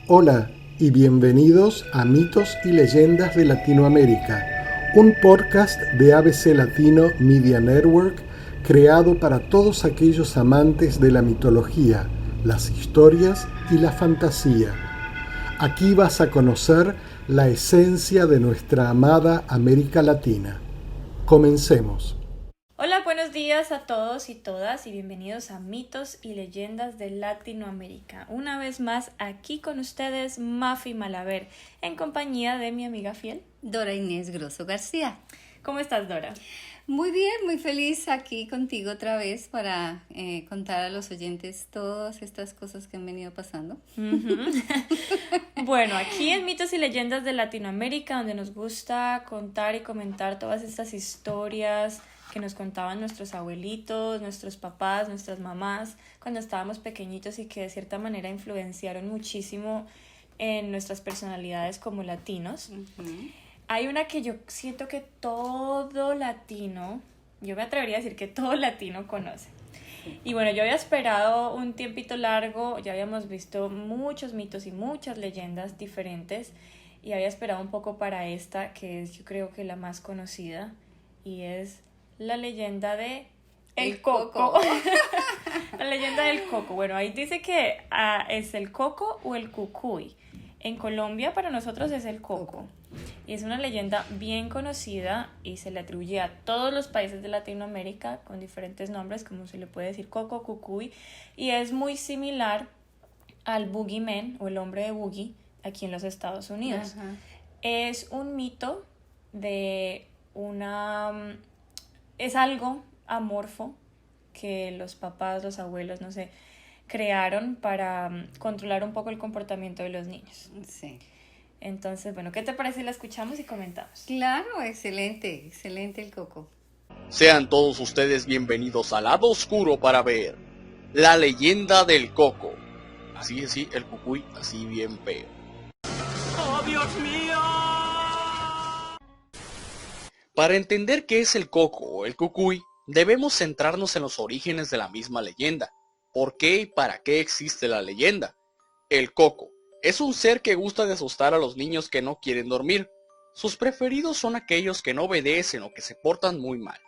Hola y bienvenidos a Mitos y Leyendas de Latinoamérica, un podcast de ABC Latino Media Network creado para todos aquellos amantes de la mitología, las historias y la fantasía. Aquí vas a conocer la esencia de nuestra amada América Latina. Comencemos. Hola, buenos días a todos y todas y bienvenidos a Mitos y Leyendas de Latinoamérica. Una vez más aquí con ustedes Mafi Malaver en compañía de mi amiga fiel Dora Inés Grosso García. ¿Cómo estás, Dora? Muy bien, muy feliz aquí contigo otra vez para contar a los oyentes todas estas cosas que han venido pasando. Bueno, aquí en Mitos y Leyendas de Latinoamérica, donde nos gusta contar y comentar todas estas historias que nos contaban nuestros abuelitos, nuestros papás, nuestras mamás, cuando estábamos pequeñitos y que de cierta manera influenciaron muchísimo en nuestras personalidades como latinos. Hay una que yo siento que todo latino, yo me atrevería a decir que todo latino conoce. Y bueno, yo había esperado un tiempito largo, ya habíamos visto muchos mitos y muchas leyendas diferentes y había esperado un poco para esta, que es yo creo que la más conocida, y es la leyenda de el coco. La leyenda del coco. Bueno, ahí dice que es el coco o el cucuy. En Colombia para nosotros es el coco. Y es una leyenda bien conocida y se le atribuye a todos los países de Latinoamérica con diferentes nombres, como se le puede decir coco, cucuy. Y es muy similar al boogeyman o el hombre de boogie aquí en los Estados Unidos. Ajá. Es un mito de una... Es algo amorfo que los papás, los abuelos, no sé, crearon para controlar un poco el comportamiento de los niños. Sí. Entonces, bueno, ¿qué te parece si la escuchamos y comentamos? Claro, excelente, excelente el coco. Sean todos ustedes bienvenidos al lado oscuro para ver la leyenda del coco. Así, el cucuy, así bien feo. ¡Oh, Dios mío! Para entender qué es el coco o el cucuy, debemos centrarnos en los orígenes de la misma leyenda. ¿Por qué y para qué existe la leyenda? El coco es un ser que gusta de asustar a los niños que no quieren dormir. Sus preferidos son aquellos que no obedecen o que se portan muy mal.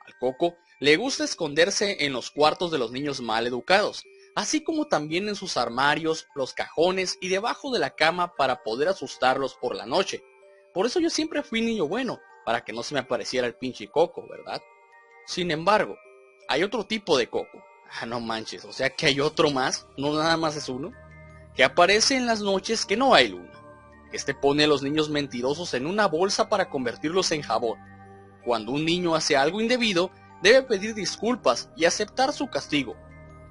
Al coco le gusta esconderse en los cuartos de los niños mal educados, así como también en sus armarios, los cajones y debajo de la cama para poder asustarlos por la noche. Por eso yo siempre fui niño bueno, para que no se me apareciera el pinche coco, ¿verdad? Sin embargo, hay otro tipo de coco. No manches, o sea que hay otro más, no nada más es uno, que aparece en las noches que no hay luna. Este pone a los niños mentirosos en una bolsa para convertirlos en jabón. Cuando un niño hace algo indebido, debe pedir disculpas y aceptar su castigo.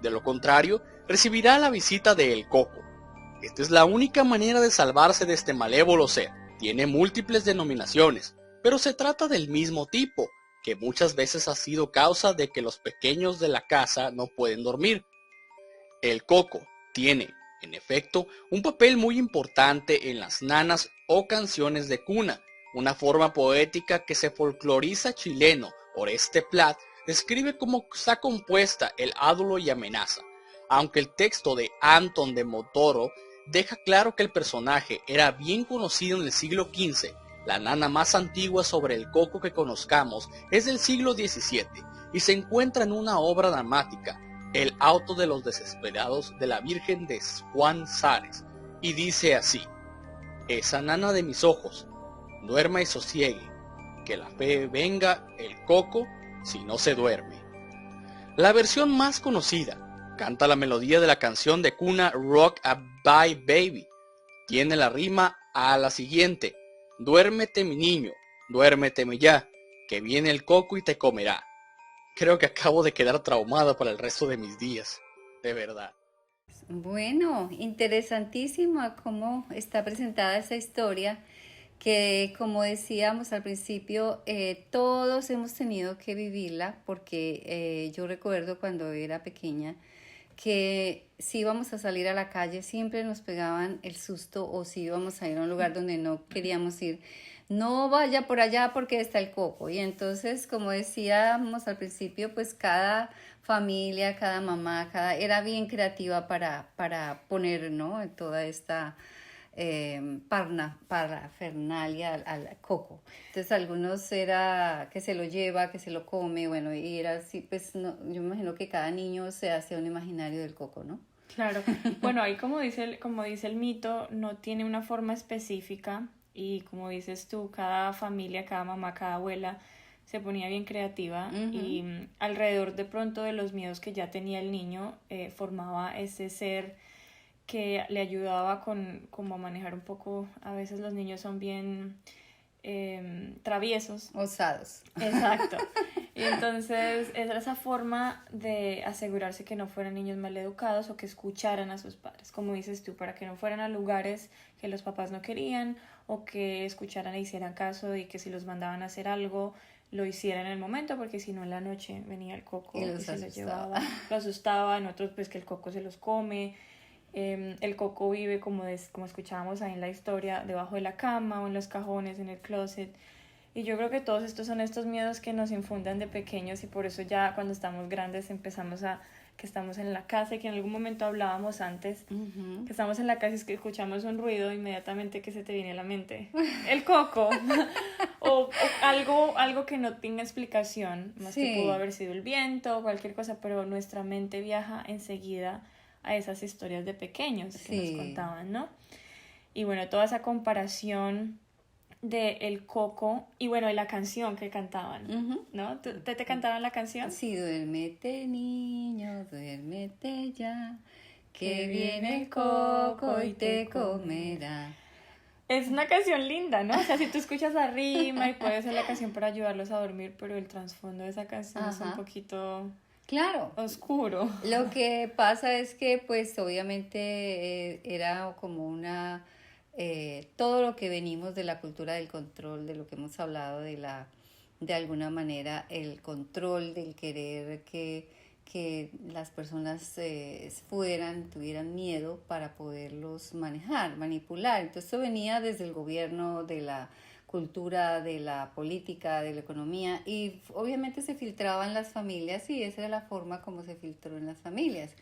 De lo contrario, recibirá la visita de El Coco. Esta es la única manera de salvarse de este malévolo ser. Tiene múltiples denominaciones, pero se trata del mismo tipo, que muchas veces ha sido causa de que los pequeños de la casa no pueden dormir. El coco tiene, en efecto, un papel muy importante en las nanas o canciones de cuna, una forma poética que se folcloriza chileno Oreste Plat describe cómo está compuesta el ádulo y amenaza, aunque el texto de Antón de Motoro deja claro que el personaje era bien conocido en el siglo XV. La nana más antigua sobre el coco que conozcamos es del siglo XVII y se encuentra en una obra dramática, El auto de los desesperados de la Virgen de Juan Sares, y dice así: esa nana de mis ojos, duerma y sosiegue, que la fe venga el coco si no se duerme. La versión más conocida canta la melodía de la canción de cuna Rock a Bye Baby. Tiene la rima a la siguiente: duérmete mi niño, duérmete ya, que viene el coco y te comerá. Creo que acabo de quedar traumada para el resto de mis días, de verdad. Bueno, interesantísimo cómo está presentada esa historia que, como decíamos al principio, todos hemos tenido que vivirla porque yo recuerdo cuando era pequeña que si íbamos a salir a la calle siempre nos pegaban el susto, o si íbamos a ir a un lugar donde no queríamos ir, no vaya por allá porque está el coco. Y entonces, como decíamos al principio, pues cada familia, cada mamá, era bien creativa para poner, ¿no? Toda esta parafernalia al coco. Entonces algunos era que se lo lleva, que se lo come, bueno, y era así, pues no, yo me imagino que cada niño se hace un imaginario del coco, ¿no? Claro. Bueno, ahí como dice el mito, no tiene una forma específica y como dices tú, cada familia, cada mamá, cada abuela se ponía bien creativa y alrededor de pronto de los miedos que ya tenía el niño, formaba ese ser que le ayudaba como a manejar un poco. A veces los niños son bien traviesos. Osados. Exacto. Y entonces era esa forma de asegurarse que no fueran niños maleducados o que escucharan a sus padres, como dices tú, para que no fueran a lugares que los papás no querían o que escucharan e hicieran caso y que si los mandaban a hacer algo lo hicieran en el momento, porque si no en la noche venía el coco y se los llevaba, lo asustaban, otros pues que el coco se los come. El coco vive, como escuchábamos ahí en la historia, debajo de la cama o en los cajones, en el closet. Y yo creo que todos estos son estos miedos que nos infundan de pequeños y por eso ya cuando estamos grandes empezamos que estamos en la casa y que en algún momento hablábamos antes, que estamos en la casa y es que escuchamos un ruido inmediatamente que se te viene a la mente. El coco. o algo que no tenga explicación, más que pudo haber sido el viento o cualquier cosa, pero nuestra mente viaja enseguida a esas historias de pequeños que nos contaban, ¿no? Y bueno, toda esa comparación de el coco y bueno, de la canción que cantaban, ¿no? ¿Te cantaban la canción? Sí, duérmete niño, duérmete ya, que viene el coco y te comerá. Es una canción linda, ¿no? O sea, si tú escuchas la rima y puede ser la canción para ayudarlos a dormir, pero el trasfondo de esa canción es un poquito... Claro. Oscuro. Lo que pasa es que, pues, obviamente era como una... todo lo que venimos de la cultura del control, de lo que hemos hablado de alguna manera, el control del querer que las personas tuvieran miedo para poderlos manejar, manipular. Entonces, eso venía desde el gobierno, de la cultura, de la política, de la economía y obviamente se filtraba en las familias y esa era la forma como se filtró en las familias.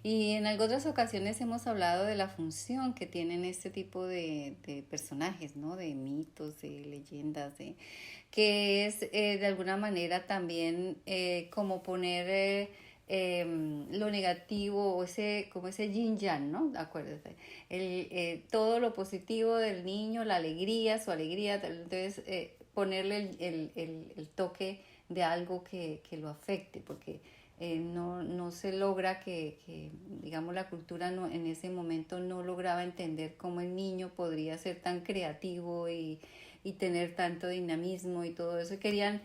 Y en algunas ocasiones hemos hablado de la función que tienen este tipo de personajes, ¿no? De mitos, de leyendas, que es de alguna manera también como poner... lo negativo o como ese yin yang, ¿no? Acuérdate, todo lo positivo del niño, la alegría, su alegría, entonces ponerle el toque de algo que lo afecte, porque no se logra que digamos la cultura en ese momento no lograba entender cómo el niño podría ser tan creativo y tener tanto dinamismo y todo eso. Querían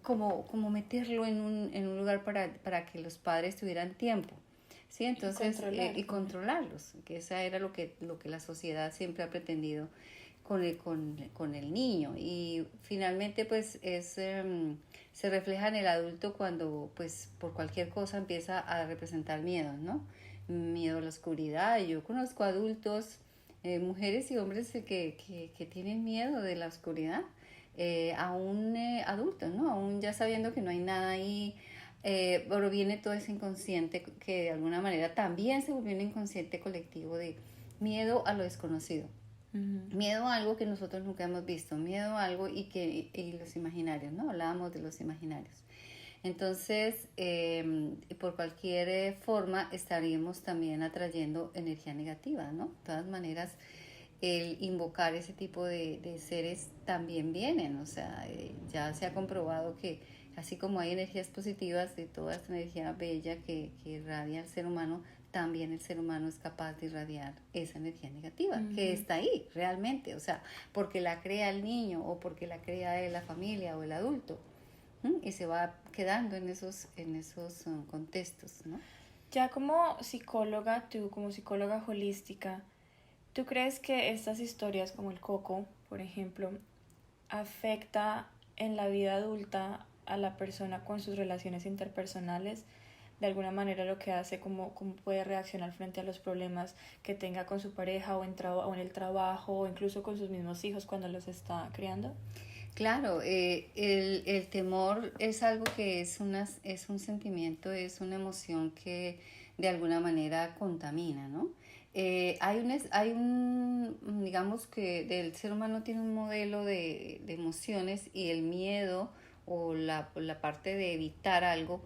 como meterlo en un lugar para que los padres tuvieran tiempo, ¿sí? Entonces, y controlarlos, que esa era lo que la sociedad siempre ha pretendido con el niño. Y finalmente, pues, se refleja en el adulto cuando, pues, por cualquier cosa empieza a representar miedo, ¿no? Miedo a la oscuridad. Yo conozco adultos, mujeres y hombres que tienen miedo de la oscuridad. Aún adultos, ¿no? Aún ya sabiendo que no hay nada ahí, pero viene todo ese inconsciente que de alguna manera también se volvió un inconsciente colectivo de miedo a lo desconocido, miedo a algo que nosotros nunca hemos visto, miedo a algo y los imaginarios, ¿no? Hablábamos de los imaginarios. Entonces, por cualquier forma estaríamos también atrayendo energía negativa, ¿no? De todas maneras, el invocar ese tipo de seres también vienen, o sea, ya se ha comprobado que así como hay energías positivas de toda esta energía bella que irradia el ser humano, también el ser humano es capaz de irradiar esa energía negativa, que está ahí realmente, o sea, porque la crea el niño o porque la crea la familia o el adulto, y se va quedando en esos contextos, ¿no? Ya como psicóloga, tú como psicóloga holística, ¿tú crees que estas historias como el coco, por ejemplo, afecta en la vida adulta a la persona con sus relaciones interpersonales? de alguna manera lo que hace, cómo puede reaccionar frente a los problemas que tenga con su pareja o en el trabajo o incluso con sus mismos hijos cuando los está criando? Claro, el temor es algo que es un sentimiento, es una emoción que de alguna manera contamina, ¿no? Digamos que el ser humano tiene un modelo de emociones y el miedo o la parte de evitar algo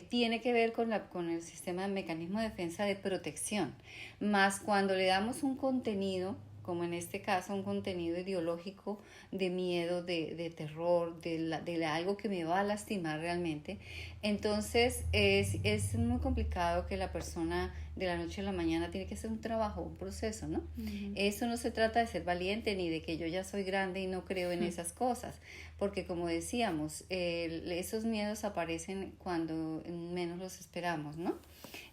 tiene que ver con el sistema de mecanismo de defensa de protección. Más cuando le damos un contenido, como en este caso un contenido ideológico de miedo, de terror, de algo que me va a lastimar realmente, entonces es muy complicado que la persona de la noche a la mañana tiene que hacer un trabajo, un proceso, ¿no? Uh-huh. Eso no se trata de ser valiente ni de que yo ya soy grande y no creo en esas cosas, porque como decíamos, esos miedos aparecen cuando menos los esperamos, ¿no?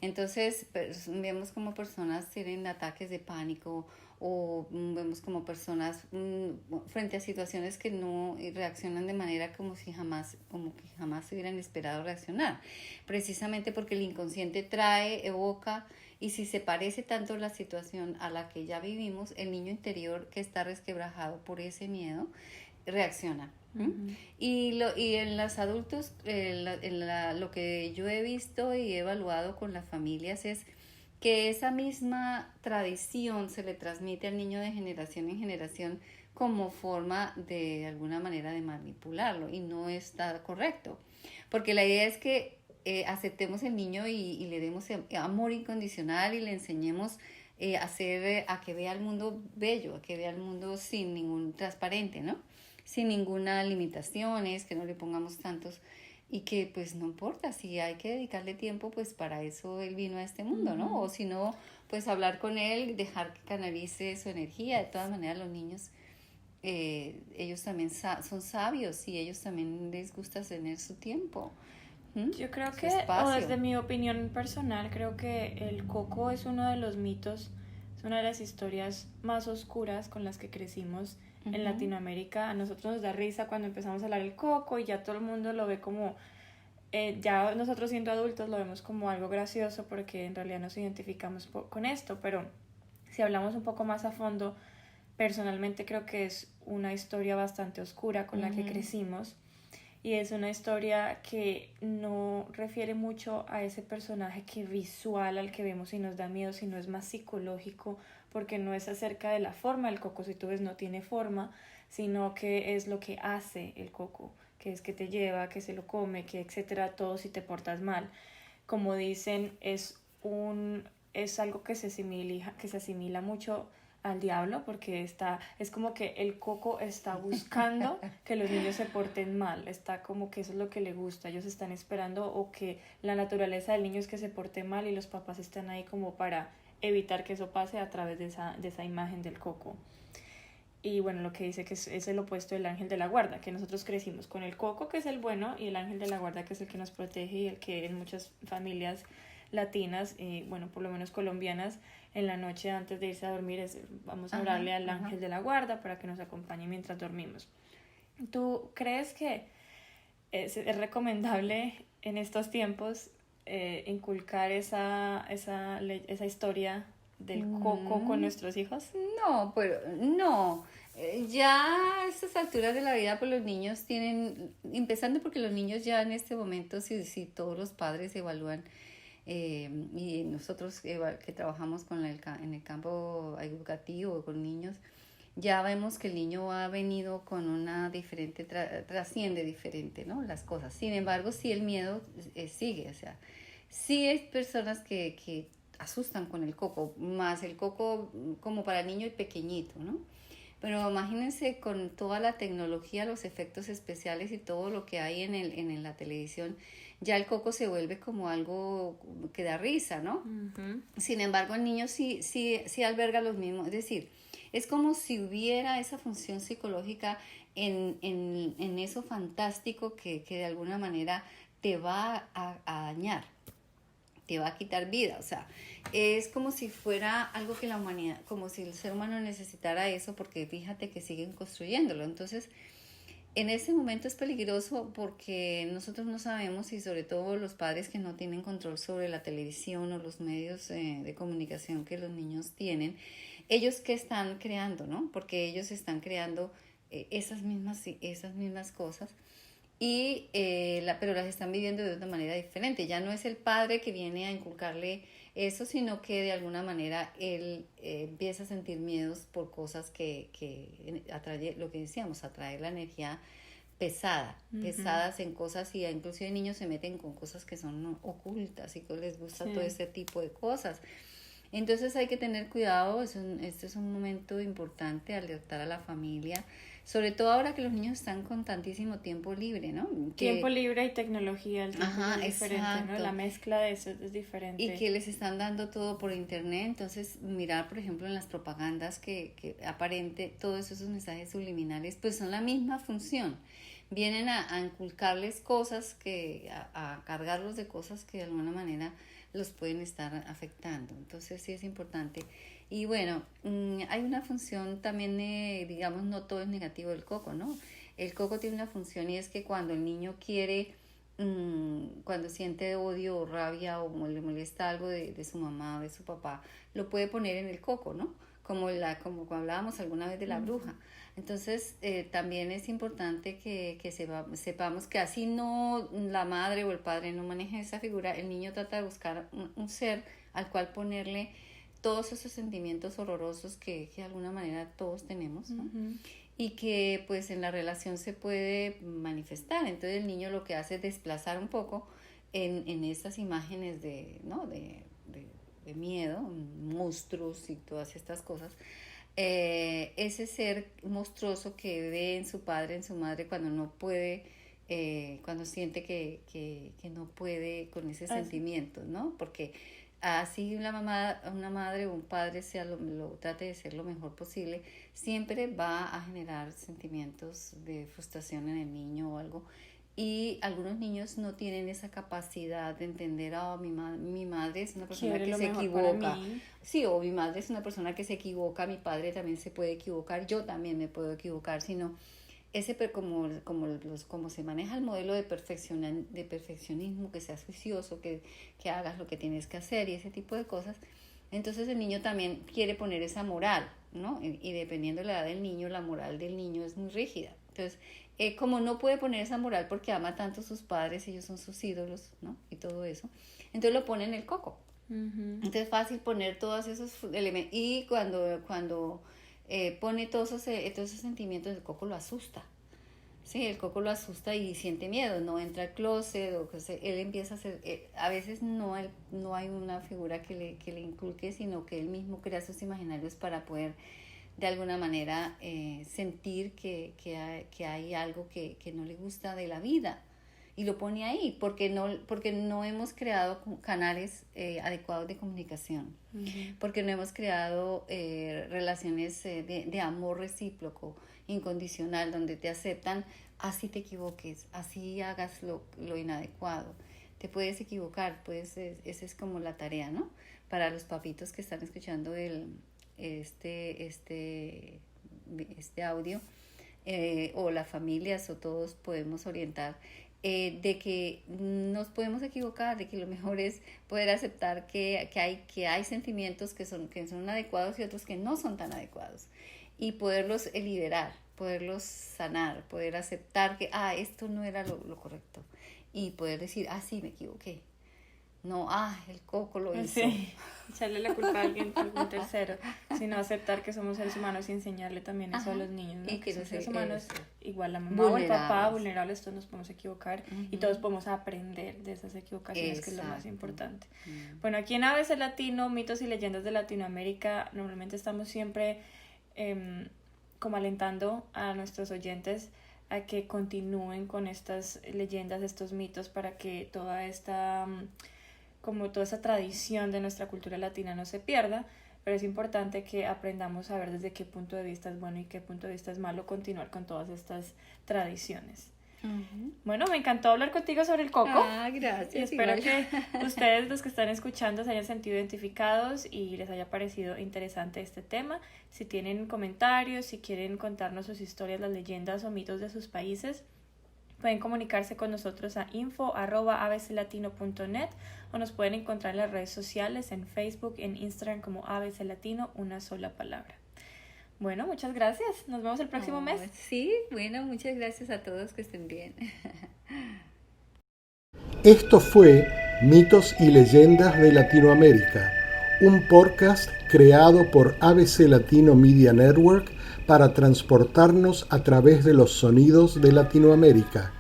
Entonces vemos como personas tienen ataques de pánico o vemos como personas frente a situaciones que no reaccionan de manera como que jamás hubieran esperado reaccionar, precisamente porque el inconsciente evoca, y si se parece tanto la situación a la que ya vivimos, el niño interior que está resquebrajado por ese miedo reacciona. Uh-huh. Y en los adultos, lo que yo he visto y he evaluado con las familias es que esa misma tradición se le transmite al niño de generación en generación como forma de alguna manera de manipularlo, y no está correcto, porque la idea es que aceptemos el niño y le demos amor incondicional y le enseñemos a que vea el mundo bello, a que vea el mundo sin ningún transparente, ¿no? Sin ninguna limitaciones, que no le pongamos tantos, y que pues no importa, si hay que dedicarle tiempo, pues para eso él vino a este mundo, ¿no? Uh-huh. O si no, pues hablar con él, dejar que canalice su energía. De todas maneras, los niños, ellos también son sabios y ellos también les gusta tener su tiempo. Yo creo que, o desde mi opinión personal, creo que el coco es uno de los mitos, es una de las historias más oscuras con las que crecimos en Latinoamérica. A nosotros nos da risa cuando empezamos a hablar del coco y ya todo el mundo lo ve como, ya nosotros siendo adultos lo vemos como algo gracioso porque en realidad nos identificamos con esto, pero si hablamos un poco más a fondo, personalmente creo que es una historia bastante oscura con la que crecimos, y es una historia que no refiere mucho a ese personaje que visual al que vemos y nos da miedo, sino es más psicológico, porque no es acerca de la forma del coco, si tú ves no tiene forma, sino que es lo que hace el coco, que es que te lleva, que se lo come, que etcétera, todo si te portas mal. Como dicen, es algo que se asimila mucho al diablo, porque es como que el coco está buscando que los niños se porten mal, está como que eso es lo que le gusta, ellos están esperando, o que la naturaleza del niño es que se porte mal y los papás están ahí como para evitar que eso pase a través de esa imagen del coco. Y bueno, lo que dice que es el opuesto del ángel de la guarda, que nosotros crecimos con el coco, que es el bueno, y el ángel de la guarda, que es el que nos protege y el que en muchas familias latinas, bueno, por lo menos colombianas, en la noche antes de irse a dormir vamos a orarle al ángel de la guarda para que nos acompañe mientras dormimos. ¿Tú crees que es recomendable en estos tiempos inculcar esa historia del coco con nuestros hijos? No, pero no. Ya a estas alturas de la vida, pues los niños tienen, empezando porque los niños ya en este momento, si todos los padres evalúan, y nosotros que trabajamos en el campo educativo con niños, ya vemos que el niño ha venido con una diferente, trasciende diferente, ¿no? Las cosas. Sin embargo, sí el miedo sigue, o sea, sí hay personas que asustan con el coco, más el coco como para niño y pequeñito, ¿no? Pero imagínense con toda la tecnología, los efectos especiales y todo lo que hay en la televisión, ya el coco se vuelve como algo que da risa, ¿no? Uh-huh. Sin embargo, el niño sí alberga los mismos, es decir, es como si hubiera esa función psicológica en eso fantástico que de alguna manera te va a dañar, te va a quitar vida, o sea, es como si fuera algo que la humanidad, como si el ser humano necesitara eso, porque fíjate que siguen construyéndolo. Entonces, En ese momento es peligroso porque nosotros no sabemos, y sobre todo los padres que no tienen control sobre la televisión o los medios de comunicación que los niños tienen, ellos qué están creando, ¿no? Porque ellos están creando esas mismas cosas pero las están viviendo de una manera diferente. Ya no es el padre que viene a inculcarle eso, sino que de alguna manera él empieza a sentir miedos por cosas que atrae, lo que decíamos, atrae la energía pesadas en cosas, y inclusive niños se meten con cosas que son ocultas y que les gusta todo ese tipo de cosas. Entonces hay que tener cuidado, este es un momento importante, alertar a la familia, sobre todo ahora que los niños están con tantísimo tiempo libre, ¿no? Tiempo libre y tecnología, el tiempo es diferente, exacto, ¿no? La mezcla de eso es diferente. Y que les están dando todo por internet, entonces mirar, por ejemplo, en las propagandas que aparente todos esos mensajes subliminales, pues son la misma función. Vienen a inculcarles cosas, a cargarlos de cosas que de alguna manera los pueden estar afectando. Entonces sí es importante. Y bueno, hay una función también, digamos, no todo es negativo del coco, ¿no? El coco tiene una función, y es que cuando el niño quiere, cuando siente odio o rabia o le molesta algo de su mamá o de su papá, lo puede poner en el coco, ¿no? Como cuando hablábamos alguna vez de la bruja. Entonces también es importante que sepamos que así no la madre o el padre no maneja esa figura, el niño trata de buscar un ser al cual ponerle todos esos sentimientos horrorosos que de alguna manera todos tenemos, ¿no? Y que pues en la relación se puede manifestar. Entonces el niño lo que hace es desplazar un poco en esas imágenes de miedo, monstruos y todas estas cosas, ese ser monstruoso que ve en su padre, en su madre, cuando no puede, cuando siente que no puede con ese sentimiento, ¿no? Porque así una madre o un padre lo trate de ser lo mejor posible, siempre va a generar sentimientos de frustración en el niño o algo. Y algunos niños no tienen esa capacidad de entender, mi madre es una persona que se equivoca. Sí, o mi madre es una persona que se equivoca, mi padre también se puede equivocar, yo también me puedo equivocar, sino como se maneja el modelo de perfeccionismo, que seas juicioso, que hagas lo que tienes que hacer y ese tipo de cosas. Entonces el niño también quiere poner esa moral, ¿no? Y dependiendo de la edad del niño, la moral del niño es muy rígida. Entonces, como no puede poner esa moral porque ama tanto a sus padres, ellos son sus ídolos, ¿no? Y todo eso, entonces lo pone en el coco. Entonces es fácil poner todos esos elementos, y cuando pone todos esos sentimientos, el coco lo asusta. Sí, el coco lo asusta y siente miedo, no entra al closet, él empieza a hacer, a veces no hay una figura que le inculque, sino que él mismo crea sus imaginarios para poder de alguna manera sentir que hay algo que no le gusta de la vida, y lo pone ahí porque no hemos creado canales adecuados de comunicación, porque no hemos creado relaciones de amor recíproco, incondicional, donde te aceptan, así te equivoques, así hagas lo inadecuado, te puedes equivocar, esa es como la tarea, ¿no? Para los papitos que están escuchando este audio, o las familias o todos podemos orientar de que nos podemos equivocar, de que lo mejor es poder aceptar que hay sentimientos que son adecuados y otros que no son tan adecuados, y poderlos liberar, poderlos sanar, poder aceptar que esto no era lo correcto, y poder decir, sí, me equivoqué. No, el coco lo hizo. Sí, echarle la culpa a algún tercero, sino aceptar que somos seres humanos y enseñarle también eso a los niños, ¿no? Y que somos seres humanos, igual la mamá o el papá, vulnerables, todos nos podemos equivocar, y todos podemos aprender de esas equivocaciones. Exacto. Que es lo más importante. Bueno, aquí en ABC Latino, mitos y leyendas de Latinoamérica, normalmente estamos siempre como alentando a nuestros oyentes a que continúen con estas leyendas, estos mitos, para que toda esa tradición de nuestra cultura latina no se pierda, pero es importante que aprendamos a ver desde qué punto de vista es bueno y qué punto de vista es malo continuar con todas estas tradiciones. Bueno, me encantó hablar contigo sobre el coco. Ah, gracias. Y espero igual. que ustedes, los que están escuchando, se hayan sentido identificados y les haya parecido interesante este tema. Si tienen comentarios, si quieren contarnos sus historias, las leyendas o mitos de sus países, pueden comunicarse con nosotros a info@abclatino.net o nos pueden encontrar en las redes sociales, en Facebook, en Instagram como ABC Latino, una sola palabra. Bueno, muchas gracias. Nos vemos el próximo mes. Sí, bueno, muchas gracias a todos, que estén bien. Esto fue Mitos y Leyendas de Latinoamérica, un podcast creado por ABC Latino Media Network para transportarnos a través de los sonidos de Latinoamérica.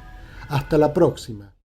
Hasta la próxima.